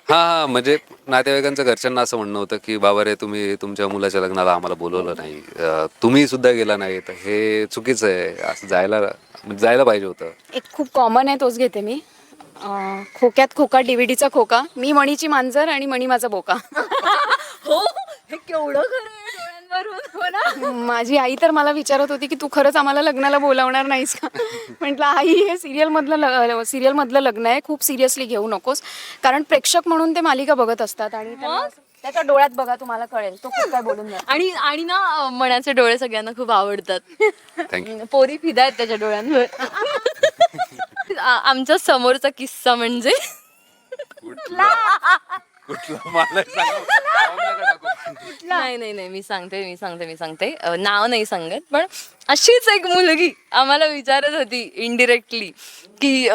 हां, म्हणजे नातेवाईकांचं घरच्यांना असं म्हणणं होतं, की "बाबा रे, तुम्ही तुमच्या मुलाच्या लग्नाला आम्हाला बोलवलं नाही. तुम्ही सुद्धा गेला नाही, तर हे चुकीचं आहे. असं जायला पाहिजे होतं." एक खूप कॉमन आहे, तोच घेते मी. खोक्यात खोका, डीव्हीडीचा खोका. मी मणीची मांजर आणि मणी माझा बोका. हो, हे केवढं खरं आहे डोळ्यांवरून, हो ना? माझी आई तर मला विचारत होती की तू खरंच आम्हाला लग्नाला बोलावणार नाहीस का. म्हटलं आई, हे सिरियलमधलं लग्न आहे, खूप सिरियसली घेऊ नकोस. कारण प्रेक्षक म्हणून ते मालिका बघत असतात आणि त्यांना त्याच्या डोळ्यात बघा, तुम्हाला कळेल तो खूप काय बोलून जातो. आणि आणि ना मनाचे डोळे सगळ्यांना खूप आवडतात. थँक्यू. पोरी फिदा आहेत त्याच्या डोळ्यांवर. आमच्या समोरचा किस्सा म्हणजे नाही नाही नाही, मी सांगते. नाव नाही सांगत, पण अशीच एक मुलगी आम्हाला विचारत होती इनडिरेक्टली की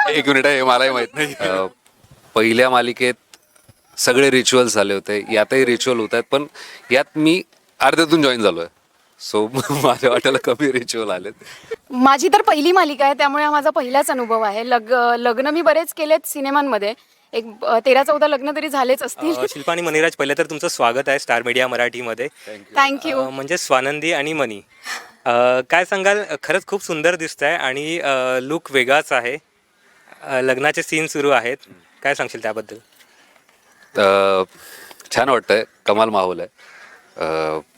एक मिनिट, हे मलाही माहित नाही. पहिल्या मालिकेत सगळे रिच्युअल्स झाले होते, यातही रिच्युअल होत आहेत, पण यात मी अर्ध्यातून जॉईन झालोय. सो माझ्या वाट्याला कमी रिच्युअल आलेत. माझी तर पहिली मालिका आहे, त्यामुळे हा माझा पहिलाच अनुभव आहे. लग्न मी बरेच केलेत सिनेमांमध्ये, एक 13-14 लग्न तरी झालेच असतील. शिल्पा आणि मणिराज, पहिलं तर तुमचं स्वागत आहे स्टार मीडिया मराठीमध्ये. थँक्यू. म्हणजे स्वानंदी आणि मनी, काय सांगाल? खरंच खूप सुंदर दिसत आहे आणि लुक वेगळाच आहे. लग्नाचे सीन सुरू आहेत, काय सांगशील त्याबद्दल? छान वाटतंय, कमाल माहोल आहे.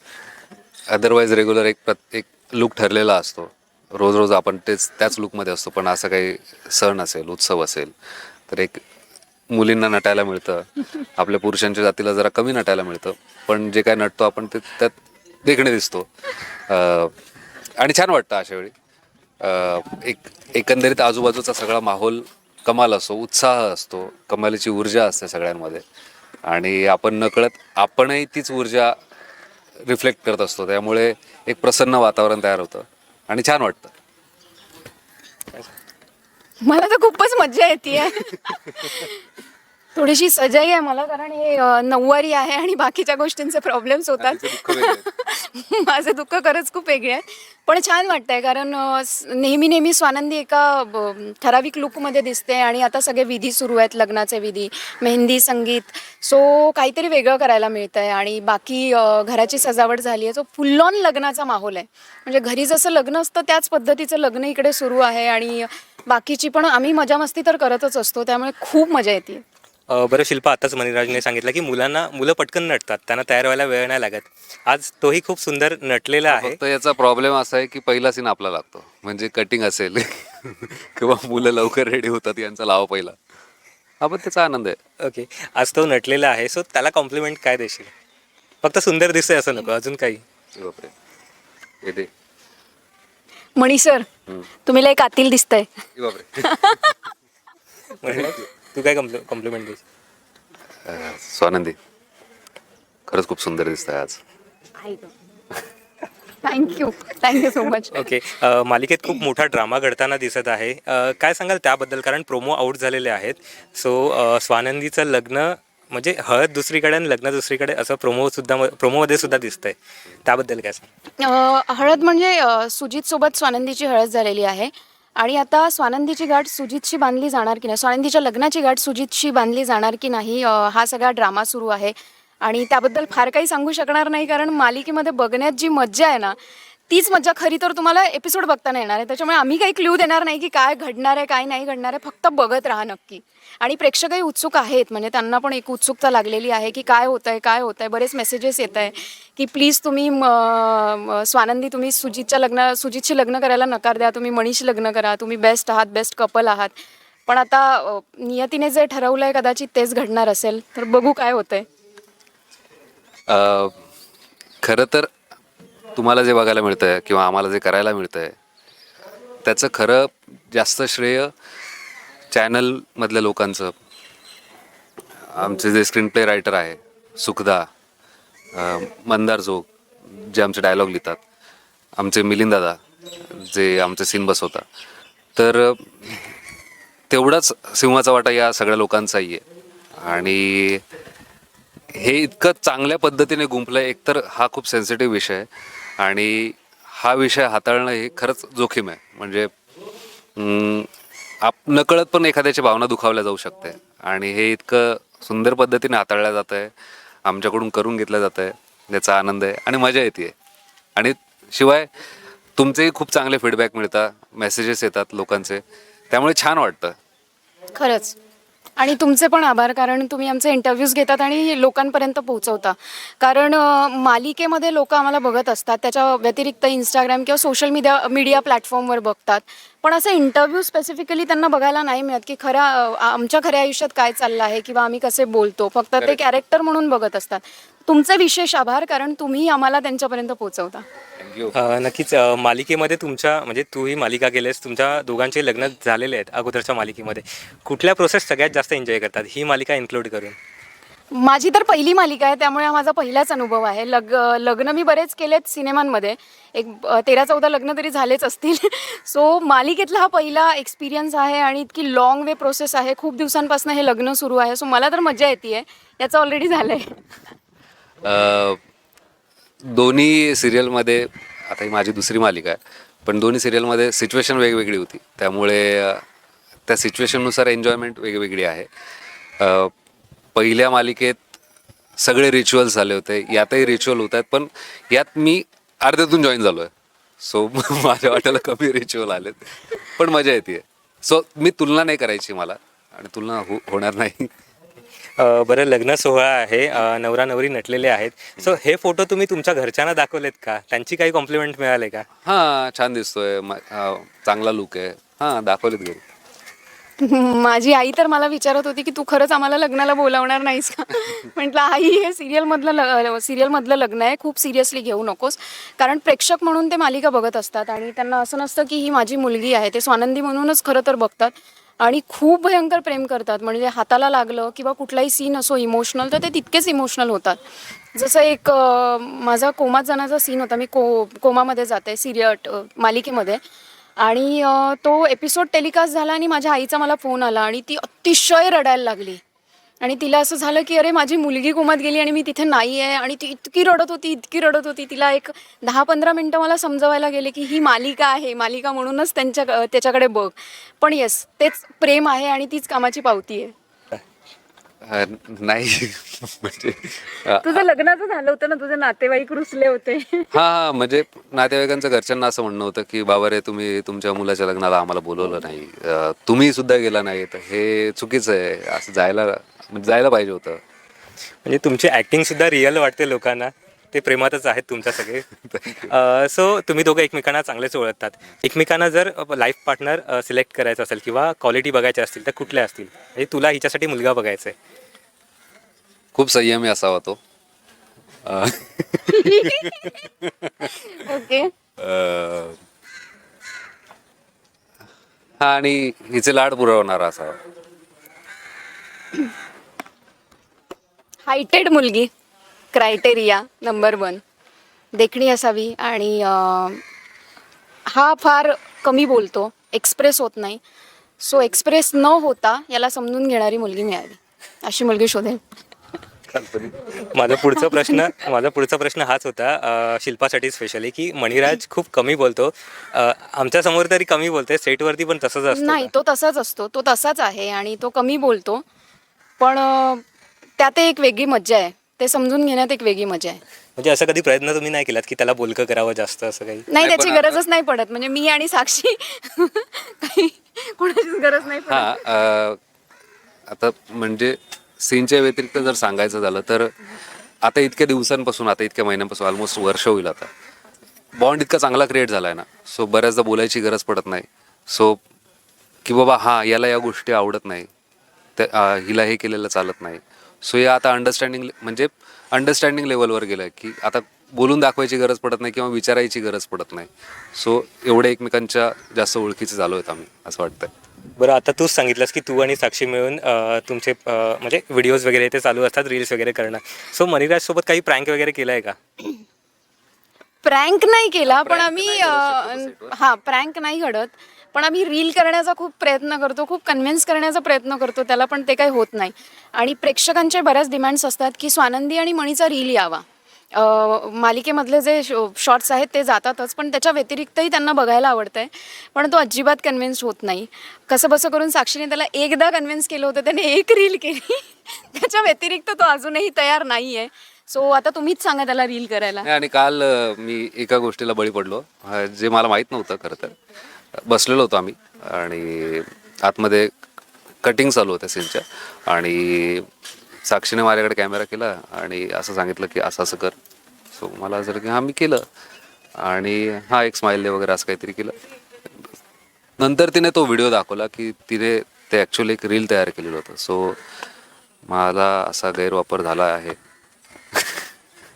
अदरवाईज रेग्युलर एक लुक ठरलेला असतो, रोज रोज आपण त्याच लुकमध्ये असतो, पण असं काही सण असेल, उत्सव असेल, तर एक मुलींना नटायला मिळतं. आपल्या पुरुषांच्या जातीला जरा कमी नटायला मिळतं, पण जे काय नटतो आपण ते त्यात देखणे दिसतो. आणि छान वाटतं अशा वेळी. एकंदरीत आजूबाजूचा सगळा माहोल कमाल असतो, उत्साह असतो, कमालीची ऊर्जा असते सगळ्यांमध्ये, आणि आपण नकळत आपणही तीच ऊर्जा रिफ्लेक्ट करत असतो. त्यामुळे एक प्रसन्न वातावरण तयार होतं आणि छान वाटतं. मला तर खूपच मज्जा येते. थोडीशी सजाई आहे मला, कारण हे नऊवारी आहे आणि बाकीच्या गोष्टींचे प्रॉब्लेम्स होतात. माझं दुःख खरंच खूप वेगळे आहे, पण छान वाटतंय, कारण नेहमी स्वानंदी एका ठराविक लुकमध्ये दिसते आणि आता सगळे विधी सुरू आहेत, लग्नाचे विधी, मेहंदी, संगीत. सो काहीतरी वेगळं करायला मिळतं आहे. आणि बाकी घराची सजावट झाली आहे, जो फुल ऑन लग्नाचा माहोल आहे. म्हणजे घरी जसं लग्न असतं त्याच पद्धतीचं लग्न इकडे सुरू आहे. आणि बाकीची पण आम्ही मजा मस्ती तर करतच असतो, त्यामुळे खूप मजा येते. बरं शिल्पा, आताच मणिराजने सांगितलं की मुलं पटकन नटतात, त्यांना तयार व्हायला वेळ नाही लागत. आज तोही खूप सुंदर नटलेला आहे. फक्त याचा प्रॉब्लेम असा आहे की पहिला सीन आपला लागतो, म्हणजे कटिंग असेल किंवा मुलं लवकर रेडी होतात यांचा लावा पहिला. हा, पण त्याचा आनंद आहे. ओके, आज तो नटलेला आहे, सो त्याला कॉम्प्लिमेंट काय देशील? फक्त सुंदर दिसतंय असं नको, अजून काही? बापरे, येते. मणी सर, तुम्ही लय कातील दिसतंय. बापरे. तू काय कॉम्प्लिमेंट देशील? स्वानंदी, खरंच खूप सुंदर दिसत आहे आज. Thank you so much. ओके, मालिकेत खूप मोठा ड्रामा घडताना दिसत आहे, काय सांगाल त्याबद्दल? कारण प्रोमो आउट झालेले आहेत. सो स्वानंदीचं लग्न म्हणजे हळद दुसरीकडे आणि लग्न दुसरीकडे असं प्रोमोमध्ये सुद्धा दिसतंय, त्याबद्दल काय सांग? हळद म्हणजे सुजित सोबत स्वानंदीची हळद झालेली आहे आणि आता स्वानंदीची गाठ सुजितशी बांधली जाणार की नाही, स्वानंदीच्या लग्नाची गाठ सुजितशी बांधली जाणार की नाही, हा सगळा ड्रामा सुरू आहे. आणि त्याबद्दल फार काही सांगू शकणार नाही, कारण मालिकेमध्ये बघण्यात जी मज्जा आहे ना, तीच मज्जा खरी तर तुम्हाला एपिसोड बघताना येणार आहे. त्याच्यामुळे आम्ही काही क्ल्यू देणार नाही की काय घडणार आहे, काय नाही घडणार आहे. फक्त बघत राहा नक्की. आणि प्रेक्षकही उत्सुक आहेत, म्हणजे त्यांना पण एक उत्सुकता लागलेली आहे की काय होतं आहे. बरेच मेसेजेस येत आहे की प्लीज तुम्ही स्वानंदी, तुम्ही सुजितशी लग्न करायला नकार द्या, तुम्ही मणीशी लग्न करा, तुम्ही बेस्ट आहात, बेस्ट कपल आहात. पण आता नियतीने जे ठरवलं आहे कदाचित तेच घडणार असेल, तर बघू काय होतंय. खरं तर तुम्हाला जे बघायला मिळतंय किंवा आम्हाला जे करायला मिळतंय, त्याचं खरं जास्त श्रेय चॅनलमधल्या लोकांचं. आमचे जे स्क्रीन प्ले रायटर आहे सुखदा, मंदार जोग, जे आमचे डायलॉग लिहितात, आमचे मिलिंद दादा जे आमचे सीन बसवतात, तर तेवढाच सिंहाचा वाटा या सगळ्या लोकांचाही आहे. आणि हे इतकं चांगल्या पद्धतीने गुंफलंय. एकतर हा खूप सेन्सिटिव्ह विषय आहे आणि हा विषय हाताळणं हे खरंच जोखीम आहे. म्हणजे नकळत पण एखाद्याची भावना दुखावल्या जाऊ शकते आणि हे इतकं सुंदर पद्धतीने हाताळलं जातं आहे, आमच्याकडून करून घेतलं जातं आहे, याचा आनंद आहे आणि मजा येते. आणि शिवाय तुमचेही खूप चांगले फीडबॅक मिळतात, मेसेजेस येतात लोकांचे, त्यामुळे छान वाटतं. खरंच. आणि तुमचे पण आभार, कारण तुम्ही आमचे इंटरव्ह्यूज घेतात आणि लोकांपर्यंत पोहोचवता. कारण मालिकेमध्ये लोक आम्हाला बघत असतात, त्याच्या व्यतिरिक्त इंस्टाग्राम किंवा सोशल मीडिया प्लॅटफॉर्मवर बघतात, पण असं इंटरव्ह्यू स्पेसिफिकली त्यांना बघायला नाही मिळत की आमच्या खऱ्या आयुष्यात काय चाललं आहे किंवा आम्ही कसे बोलतो. फक्त ते कॅरेक्टर म्हणून बघत असतात. तुमचे विशेष आभार, कारण तुम्ही आम्हाला त्यांच्यापर्यंत पोहोचवता. थँक्यू. नक्कीच मालिकेमध्ये तुमच्या म्हणजे तूही मालिका केलेस, तुमच्या दोघांचे लग्न झालेले आहेत अगोदरच्या मालिकेमध्ये. कुठल्या प्रोसेस सगळ्यात जास्त एन्जॉय करतात ही मालिका इन्क्लूड करून? माझी तर पहिली मालिका आहे, त्यामुळे हा माझा पहिलाच अनुभव आहे. लग्न मी बरेच केलेत सिनेमांमध्ये, एक 13-14 लग्न तरी झालेच असतील. सो मालिकेतला हा पहिला एक्सपिरियन्स आहे आणि इतकी लॉंग वे प्रोसेस आहे. खूप दिवसांपासून हे लग्न सुरू आहे. सो मला तर मजा येते आहे. याचं ऑलरेडी झालं आहे. दोन्ही सिरियलमध्ये, आता ही माझी दुसरी मालिका आहे, पण दोन्ही सिरियलमध्ये सिच्युएशन वेगवेगळी होती, त्यामुळे त्या सिच्युएशननुसार एन्जॉयमेंट वेगवेगळी आहे. पहिल्या मालिकेत सगळे रिच्युअल्स झाले होते, यातही रिच्युअल होत आहेत, पण यात मी अर्ध्यातून जॉईन झालो आहे. सो माझ्या वाट्याला कमी रिच्युअल आलेत, पण मजा येते. सो मी तुलना नाही करायची मला, आणि तुलना होणार नाही. बरं, लग्न सोहळा आहे, नवरा नवरी नटलेले आहेत. सो हे फोटो तुम्ही तुमच्या घरच्यांना दाखवलेत का? त्यांची काही कॉम्प्लिमेंट मिळाले का? हां, छान दिसतोय, चांगला लुक आहे. हां, दाखवलेत घरी. माझी आई तर मला विचारत होती की तू खरंच आम्हाला लग्नाला बोलावणार नाहीस का? म्हटलं आई, हे सिरियलमधलं लग्न आहे, खूप सिरियसली घेऊ नकोस. कारण प्रेक्षक म्हणून ते मालिका बघत असतात आणि त्यांना असं नसतं की ही माझी मुलगी आहे. ते स्वानंदी म्हणूनच खरं तर बघतात आणि खूप भयंकर प्रेम करतात. म्हणजे हाताला लागलं किंवा कुठलाही सीन असो इमोशनल, तर ते तितकेच इमोशनल होतात. जसं एक माझा कोमात जाण्याचा सीन होता. मी कोमामध्ये जाते मालिकेमध्ये, आणि तो एपिसोड टेलिकास्ट झाला आणि माझ्या आईचा मला फोन आला आणि ती अतिशय रडायला लागली. आणि तिला असं झालं की अरे माझी मुलगी कोमात गेली आणि मी तिथे नाही आहे. आणि ती इतकी रडत होती. तिला एक 10-15 मिनटं मला समजवायला गेले की ही मालिका आहे, मालिका म्हणूनच त्याच्याकडे बघ. पण येस, तेच प्रेम आहे आणि तीच कामाची पावती आहे. नाही म्हणजे तुझं लग्नाचं झालं होतं ना, तुझे नातेवाईक रुसले होते. हां, म्हणजे नातेवाईकांचं घरच्यांना असं म्हणणं होतं की बाबा रे, तुम्ही तुमच्या मुलाच्या लग्नाला आम्हाला बोलवलं नाही, तुम्ही सुद्धा गेला नाही, तर हे चुकीचं आहे. असं जायला पाहिजे होतं. म्हणजे तुमची ॲक्टिंग सुद्धा रिअल वाटते लोकांना. ते प्रेमातच आहेत तुमच्या सगळे. सो तुम्ही दोघं एकमेकांना चांगलेच ओळखतात. एकमेकांना जर लाईफ पार्टनर सिलेक्ट करायचं असेल किंवा क्वालिटी बघायच्या असतील तर कुठल्या असतील? म्हणजे तुला हिच्यासाठी मुलगा बघायचा आहे. खूप संयमी असावा तो. ओके. हा, आणि हिचे लाड पुरवणारा असावा. हायटेड मुलगी, क्रायटेरिया नंबर 1, देखणी असावी. आणि हा फार कमी बोलतो, एक्सप्रेस होत नाही. सो एक्सप्रेस न होता याला समजून घेणारी मुलगी मिळावी, अशी मुलगी शोधेल. माझा पुढचा प्रश्न हाच होता शिल्पासाठी स्पेशली, की मणिराज खूप कमी बोलतो. आमच्या समोर तरी कमी बोलते, सेटवरती पण तसंच असतं नाही, का? तो तसाच असतो, तो तसाच आहे आणि तो कमी बोलतो. पण त्यात एक वेगळी मज्जा आहे, ते समजून घेण्यात एक वेगळी मजा आहे. म्हणजे असं कधी प्रयत्न तुम्ही नाही केलात की त्याला बोलकं करावं जास्त, असं काही? नाही, त्याची गरजच नाही पडत. म्हणजे मी आणि साक्षी काही कोणाचीच गरज नाही पडत. हां, आता म्हणजे सीनच्या व्यतिरिक्त जर सांगायचं झालं तर आता इतक्या दिवसांपासून, आता इतक्या महिन्यांपासून, ऑलमोस्ट वर्ष होईल आता, बॉन्ड इतका चांगला क्रिएट झाला आहे ना. सो बऱ्याचदा बोलायची गरज पडत नाही. सो की बाबा हां, याला या गोष्टी आवडत नाही, हिला हे केलेलं चालत नाही. सो या आता अंडरस्टँडिंग लेवलवर गेलं की आता बोलून दाखवायची गरज पडत नाही किंवा विचारायची गरज पडत नाही. सो एवढे एकमेकांच्या जास्त ओळखीचे झालो आहेत आम्ही, असं वाटतंय. बरं, आता तूच सांगितलंस की तू आणि साक्षी मिळून तुमचे म्हणजे व्हिडिओज वगैरे ते चालू असतात, रील्स वगैरे करणं. सो मणिराजसोबत काही प्रँक वगैरे केलं आहे का? प्रँक नाही केला, पण आम्ही प्रँक नाही घडत, पण आम्ही रील करण्याचा खूप प्रयत्न करतो, खूप कन्व्हिन्स करण्याचा प्रयत्न करतो त्याला, पण ते काही होत नाही. आणि प्रेक्षकांचे बऱ्याच डिमांड्स असतात की स्वानंदी आणि मणीचा रील यावा. मालिकेमधले जे शॉर्ट्स आहेत ते जातातच, पण त्याच्या व्यतिरिक्तही त्यांना बघायला आवडतं आहे. पण तो अजिबात कन्व्हिन्स होत नाही. कसं बसं करून साक्षीने त्याला एकदा कन्व्हिन्स केलं होतं, त्याने एक रील केली. त्याच्या व्यतिरिक्त तो अजूनही तयार नाही आहे. सो आता तुम्हीच सांगा त्याला रील करायला. नाही, आणि काल मी एका गोष्टीला बळी पडलो, जे मला माहीत नव्हतं खरं तर. बसलेलो होतो आम्ही आणि आतमध्ये कटिंग चालू होत्या सीनच्या, आणि साक्षीने माझ्याकडे कॅमेरा केला आणि असं सांगितलं की असं असं कर. सो मला असं की हां मी केलं, आणि हां एक स्माईल दे वगैरे असं काहीतरी केलं. नंतर तिने तो व्हिडिओ दाखवला की तिने ते ॲक्च्युअली एक रील तयार केलेलं होतं. सो मला असा गैरवापर झाला आहे.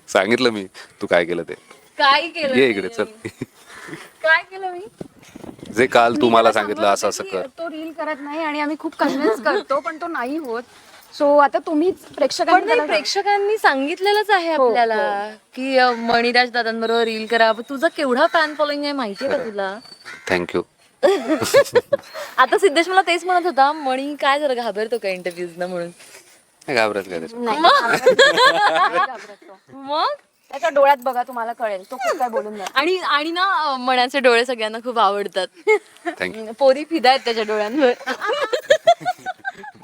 सांगितलं मी तू काय केलं ते. काय केलं ये मी? इकडे चल. काय केलं मी? जे काल तू मी मला त्याला सांगितलं सांगत असं होते असं की कर. तो रील करत नाही आणि आम्ही खूप कन्व्हिन्स करतो, पण तो नाही होत. सो आता तुम्हीच पण प्रेक्षकांनी नाही, त्याला प्रेक्षकांनी सांगितलेलंच आहे हो, आपल्याला की मणिराज दादांबरोबर रील करा. पण तुझा केवढा फॅन फॉलोइंग आहे माहितीये का तुला? थँक्यू. आता सिद्धेश मला तेच म्हणत होता, मणी काय जरा घाबरतो का इंटरव्ह्यूज ना म्हणून. घाबरत काय त्याच्यात. नाही घाबरत तो. मग त्याच्या डोळ्यात बघा, तुम्हाला कळेल तो खूप काय बोलून जातो. आणि आणि ना मण्याचे डोळे सगळ्यांना खूप आवडतात. थँक्यू. पोरी फिदा आहेत त्याच्या डोळ्यांवर.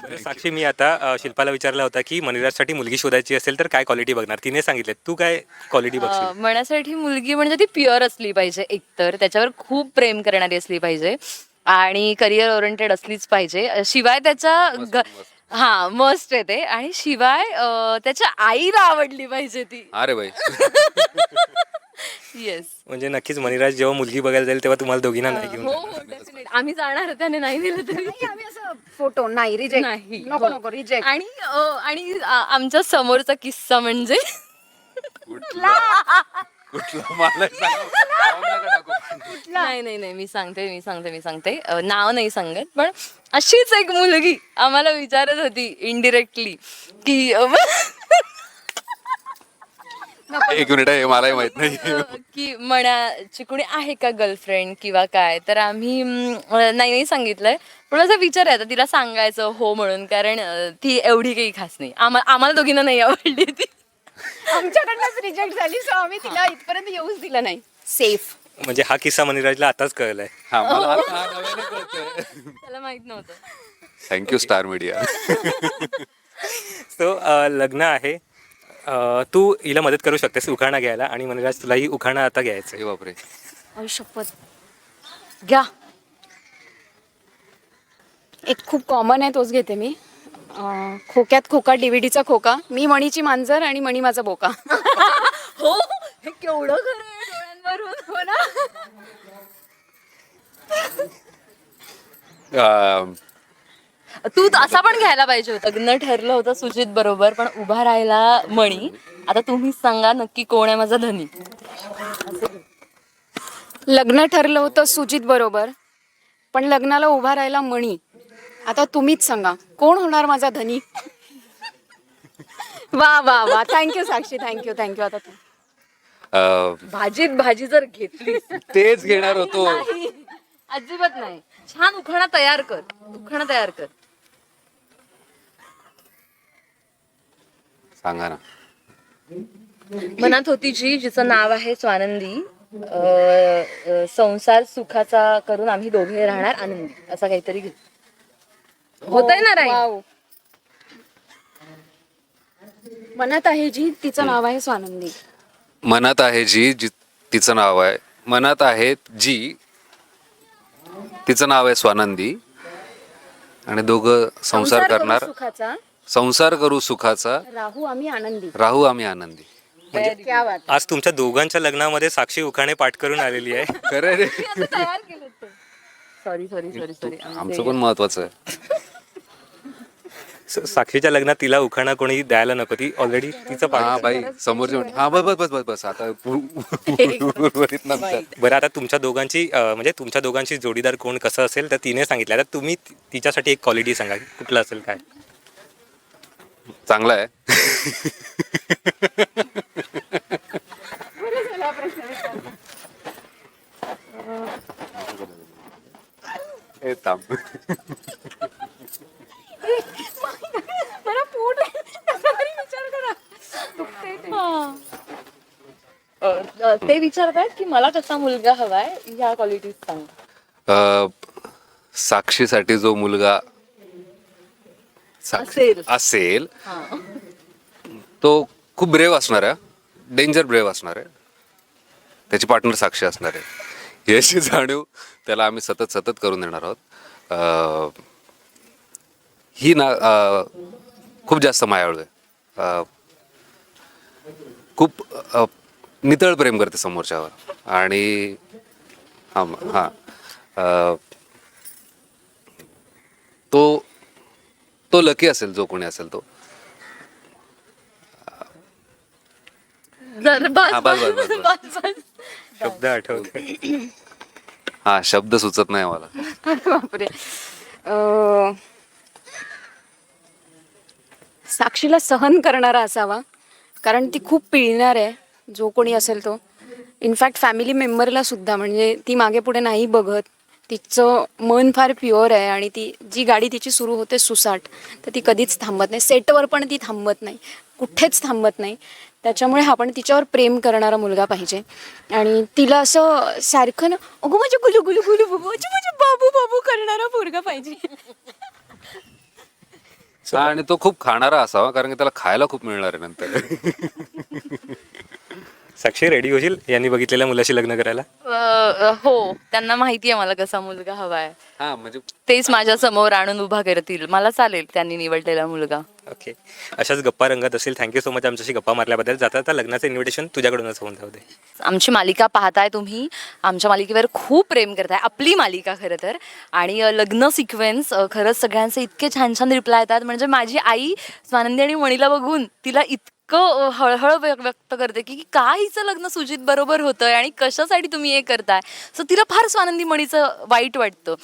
बरं, साक्षी, मी आता शिल्पाला विचारला होता की मनिराजसाठी मुलगी शोधायची असेल तर काय क्वालिटी बघणार. तिने सांगितले, तू काय क्वालिटी बघशील? मण्यासाठी मुलगी म्हणजे ती प्युअर असली पाहिजे, एकतर त्याच्यावर खूप प्रेम करणारी असली पाहिजे आणि करिअर ओरिएंटेड असलीच पाहिजे. शिवाय त्याच्या हा मस्त आहे ते, आणि शिवाय त्याच्या आईला आवडली पाहिजे ती. अरे बाई. येस. म्हणजे नक्कीच मनिराज जेव्हा मुलगी बघायला जाईल तेव्हा तुम्हाला दोघींना नाही घेऊन हो जाणार. हो डेफिनेट. आम्ही जाणार, त्याने नाही दिलं तरी. नाही, आम्ही असं फोटो नाही, रिजेक्ट नाही. नको नको रिजेक्ट. आणि आणि आमच्या समोरचा किस्सा म्हणजे कुठला मला सांग. नाही नाही नाही, मी सांगते. नाव नाही सांगत, पण अशीच एक मुलगी आम्हाला विचारत होती इनडिरेक्टली की एक मिनिट आहे, मलाही माहित नाही. की मनाची कुणी आहे का गर्लफ्रेंड किंवा काय. तर आम्ही नाही सांगितलंय, पण असं विचार आहे आता तिला सांगायचं हो म्हणून, कारण ती एवढी काही खास नाही. आम्हाला दोघींना नाही आवडली ती. आमच्याकडनंच रिजेक्ट झाली, सो आम्ही तिला इथपर्यंत येऊच दिलं नाही. सेफ. म्हणजे हा किस्सा मनिराजला आताच कळलाय. हा मला आता नव्याने कळतंय. त्याला माहित नव्हतं. Thank you star media. सो लग्न आहे, तू हिला मदत करू शकतेस उखाणा घ्यायला, आणि मनिराज तुलाही उखाणा आता घ्यायचं हे बापरे. शपथ घ्या. एक खूप कॉमन आहे, तोच घेते मी. खोक्यात खोका, DVDचा खोका. मी मणीची मांजर आणि मणी माझा बोका. हो, हे केवढं खरं आहे डोळ्यांवरून. हो ना. तू असा पण घ्यायला पाहिजे होतं. लग्न ठरलं होतं सुजित बरोबर, पण उभा राहिला मणी. आता तुम्हीच सांगा नक्की कोण आहे माझा धनी. लग्न ठरलं होतं सुजित बरोबर, पण लग्नाला उभा राहिला मणी. आता तुम्हीच सांगा कोण होणार माझा धनी. वा वा वा, थँक्यू साक्षी, थँक्यू. आता तू भाजीत भाजी जर घेतली तेच घेणार होतो. नाही, अजिबात नाही. छान उखाणा तयार कर. सांगा ना. मनात होती जी, जिचं नाव आहे स्वानंदी. संसार सुखाचा करून आम्ही दोघे राहणार आनंदी, असा काहीतरी घे. होतंय ना राईट. वाव. मनात आहे जी, तिचं नाव आहे स्वानंदी. मनात आहे जी, तिचं नाव आहे. मनात आहे जी, तिचं नाव आहे स्वानंदी, आणि दोघं संसार करू करणार. सुखाचा, संसार करू सुखाचा, राहू आम्ही आनंदी. राहू आम्ही आनंदी. क्या बात. आज तुमच्या दोघांच्या लग्नामध्ये साक्षी उखाणे पाठ करून आलेली आहे. खरं रे. तयार केलं सॉरी. आमचं पण महत्वाचं आहे. साक्षीच्या लग्नात तिला उखाणा कोणी द्यायला नको, ती ऑलरेडी तिचं हा पाठ. बाई समोरचे म्हणते हा बस आता उर्वरित नंतर. बरं, आता तुमच्या दोघांची म्हणजे तुमच्या दोघांची जोडीदार कोण कसं असेल तर तिने सांगितलं. आता तुम्ही तिच्यासाठी एक क्वालिटी सांगा, कुठलं असेल काय. चांगला आहे. हे थांब. मला पोट आहे. त्याचा तरी विचार करा. दुखतंय ते. ते विचारतायत की मला कसा मुलगा हवाय, ह्या क्वालिटीज सांग. साक्षीसाठी जो मुलगा असेल. असेल तो खूप ब्रेव असणार आहे, डेंजर ब्रेव असणार आहे. त्याची पार्टनर साक्षी असणार आहे, याची जाणीव त्याला आम्ही सतत सतत करून देणार आहोत. ही ना खूप जास्त मायाळू आहे, खूप नितळ प्रेम करते समोरच्यावर. आणि हां हां तो लकी असेल जो कोणी असेल तो. जर हा, बस, बस, बस, बस. शब्द आठवते. हा शब्द सुचत नाही मला. बापरे. साक्षीला सहन करणारा असावा, कारण ती खूप पिळणार आहे जो कोणी असेल तो. इनफॅक्ट फॅमिली मेंबरला सुद्धा, म्हणजे ती मागे पुढे नाही बघत. तिचं मन फार प्युअर आहे आणि ती जी गाडी तिची सुरू होते सुसाट, तर ती कधीच थांबत नाही. सेटवर पण ती थांबत नाही, कुठेच थांबत नाही. त्याच्यामुळे आपण तिच्यावर प्रेम करणारा मुलगा पाहिजे. आणि तिला असं सारखं ना, अगो माझे गुलू गुलू गुलू बाबू, माझे बाबू बाबू करणारा मुलगा पाहिजे. आणि तो खूप खाणारा असावा, कारण की त्याला खायला खूप मिळणार आहे नंतर. साक्षी रेडी होशील यांनी बघितलेल्या मुलाशी लग्न करायला? हो, त्यांना माहिती आहे मला कसा मुलगा हवाय. हा म्हणजे तेच माझ्या समोर आणून उभा करतील, मला चालेल त्यांनी निवडलेला मुलगा. ओके, अशाच गप्पा रंगत असेल. थँक्यू सो मच आमच्याशी गप्पा मारल्याबद्दल. जाता आता लग्नाचं इन्व्हिटेशन तुझ्याकडूनच होऊन जाऊ दे. आमची मालिका पाहताय तुम्ही, आमच्या मालिकेवर खूप प्रेम करताय, आपली मालिका खरं तर. आणि लग्न सिक्वेन्स खरंच सगळ्यांचे इतके छान छान रिप्लाय येतात. म्हणजे माझी आई स्वानंदी आणि मणीला बघून तिला इतकं हळहळ व्यक्त करते की का हिचं लग्न सुजित बरोबर होतंय आणि कशासाठी तुम्ही हे करताय. सो तिला फार स्वानंदी मणीचं वाईट वाटतं.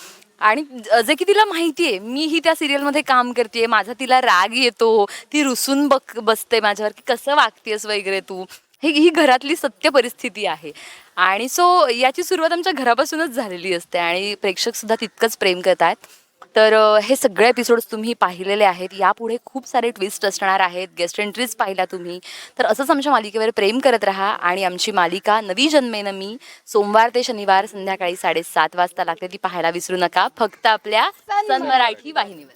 आणि जे की तिला माहिती आहे, मी ही त्या सिरियलमध्ये काम करते, माझा तिला राग येतो, ती रुसून बसते माझ्यावर की कसं वागतेस वगैरे तू. ही घरातली सत्य परिस्थिती आहे. आणि सो याची सुरुवात आमच्या घरापासूनच झालेली असते आणि प्रेक्षक सुद्धा तितकंच प्रेम करत आहेत. तर हे सगळे एपिसोड्स तुम्ही पाहिलेले आहेत. यापुढे खूप सारे ट्विस्ट असणार आहेत, गेस्ट एंट्रीज पाहिल्या तुम्ही. तर असंच आमच्या मालिकेवर प्रेम करत राहा. आणि आमची मालिका नवी जन्मेन मी सोमवार ते शनिवार संध्याकाळी 7:30 वाजता लागते, ती पाहायला विसरू नका, फक्त आपल्या सन मराठी वाहिनीवर.